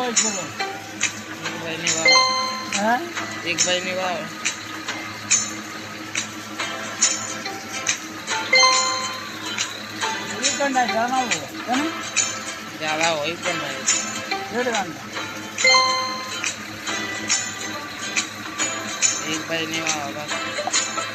एक बोलो। एक भाई निभाओ। हैं? एक भाई निभाओ। एक घंटा जाना हो है ना? ज्यादा हो ही कम है। 1.5 घंटा। एक भाई निभाओ बस।